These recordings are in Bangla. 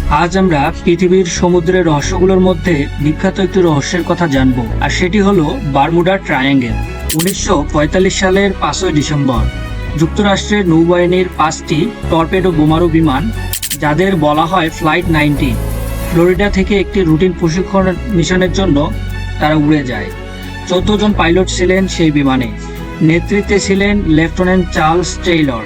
আজ আমরা পৃথিবীর সমুদ্রের রহস্যগুলোর মধ্যে বিখ্যাত একটি রহস্যের কথা জানবো, আর সেটি হলো বারমুডা ট্রায়াঙ্গেল। 1945 সালের 5ই ডিসেম্বর যুক্তরাষ্ট্রের নৌবাহিনীর 5টি টর্পেডো বোমারু বিমান, যাদের বলা হয় ফ্লাইট 90, ফ্লোরিডা থেকে একটি রুটিন প্রশিক্ষণ মিশনের জন্য তারা উড়ে যায়। 14 জন পাইলট ছিলেন সেই বিমানে। নেতৃত্বে ছিলেন লেফটেন্যান্ট চার্লস টেইলর,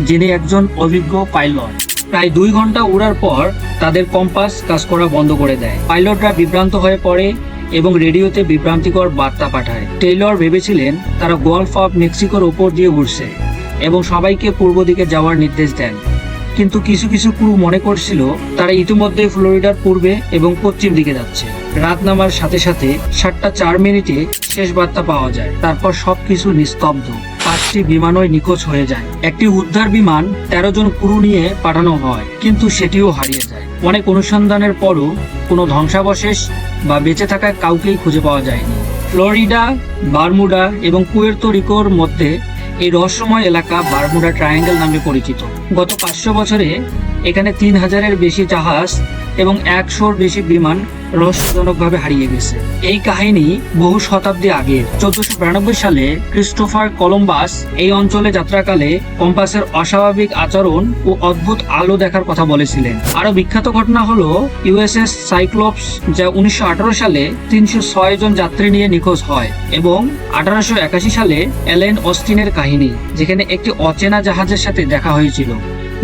যিনি একজন অভিজ্ঞ পাইলট। প্রায় 2 ঘন্টা উড়ার পর তাদের কম্পাস কাজ করা বন্ধ করে দেয়। পাইলটরা বিভ্রান্ত হয়ে পড়ে এবং রেডিওতে বিভ্রান্তিকর বার্তা পাঠায়। টেইলর ভেবেছিলেন তারা গলফ অফ মেক্সিকোর ওপর দিয়ে উড়ছে এবং সবাইকে পূর্ব দিকে যাওয়ার নির্দেশ দেন। কিন্তু কিছু কিছু ক্রু মনে করছিল তারা ইতিমধ্যে ফ্লোরিডার পূর্বে এবং পশ্চিম দিকে যাচ্ছে। রাত নামার সাথে সাথে 7:04 শেষ বার্তা পাওয়া যায়। তারপর সবকিছু নিস্তব্ধ। 5টি বিমানই নিখোঁজ হয়ে যায়। একটি উদ্ধার বিমান 13 জন ক্রু নিয়ে পাঠানো হয়, কিন্তু সেটিও হারিয়ে যায়। অনেক অনুসন্ধানের পরও কোনো ধ্বংসাবশেষ বা বেঁচে থাকা কাউকেই খুঁজে পাওয়া যায়নি। ফ্লোরিডা, বারমুডা এবং পুয়ের্তো রিকোর মধ্যে এই রহস্যময় এলাকা বারমুডা ট্রায়াঙ্গেল নামে পরিচিত। গত 500 বছরে এখানে 3000-এর বেশি জাহাজ এবং 100-র বেশি বিমান রহস্যজনকভাবে হারিয়ে গেছে। এই কাহিনী বহু শতাব্দী আগে। 1492 সালে ক্রিস্টোফার কলম্বাস এই অঞ্চলে যাত্রাকালে কম্পাসের অস্বাভাবিক আচরণ ও অদ্ভুত আলো দেখার কথা বলেছিলেন। আরো বিখ্যাত ঘটনা হলো ইউএসএস সাইক্লোপস, যা 1918 সালে 306 জন যাত্রী নিয়ে নিখোঁজ হয়, এবং 1881 সালে অ্যালেন অস্টিনের কাহিনী, যেখানে একটি অচেনা জাহাজের সাথে দেখা হয়েছিল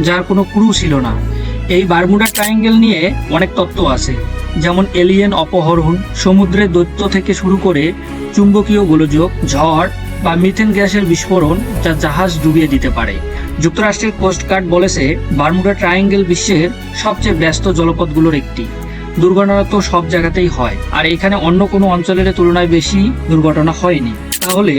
যার কোনো ক্রু ছিল না। এই বারমুডা ট্রায়াঙ্গেল নিয়ে অনেক তত্ত্ব আছে, যেমন এলিয়েন অপহরণ, সমুদ্রের দৈত্য থেকে শুরু করে চুম্বকীয় গোলযোগ, ঝড় বা মিথেন গ্যাসের বিস্ফোরণ যা জাহাজ ডুবিয়ে দিতে পারে। যুক্তরাষ্ট্রের কোস্টগার্ড বলেছে বারমুডা ট্রায়াঙ্গেল বিশ্বের সবচেয়ে ব্যস্ত জলপথগুলোর একটি। দুর্ঘটনা তো সব জায়গাতেই হয়, আর এখানে অন্য কোনো অঞ্চলের তুলনায় বেশি দুর্ঘটনা হয়নি। তাহলে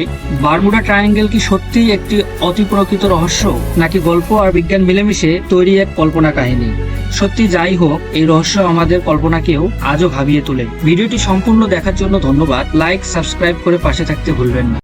বারমুডা ট্রায়াঙ্গেল কি সত্যিই একটি অতিপ্রকৃত রহস্য, নাকি গল্প আর বিজ্ঞান মিলেমিশে তৈরি এক কল্পনা কাহিনী? সত্যি যাই হোক, এই রহস্য আমাদের কল্পনাকেও আজও ভাবিয়ে তোলে। ভিডিওটি সম্পূর্ণ দেখার জন্য ধন্যবাদ। লাইক, সাবস্ক্রাইব করে পাশে থাকতে ভুলবেন না।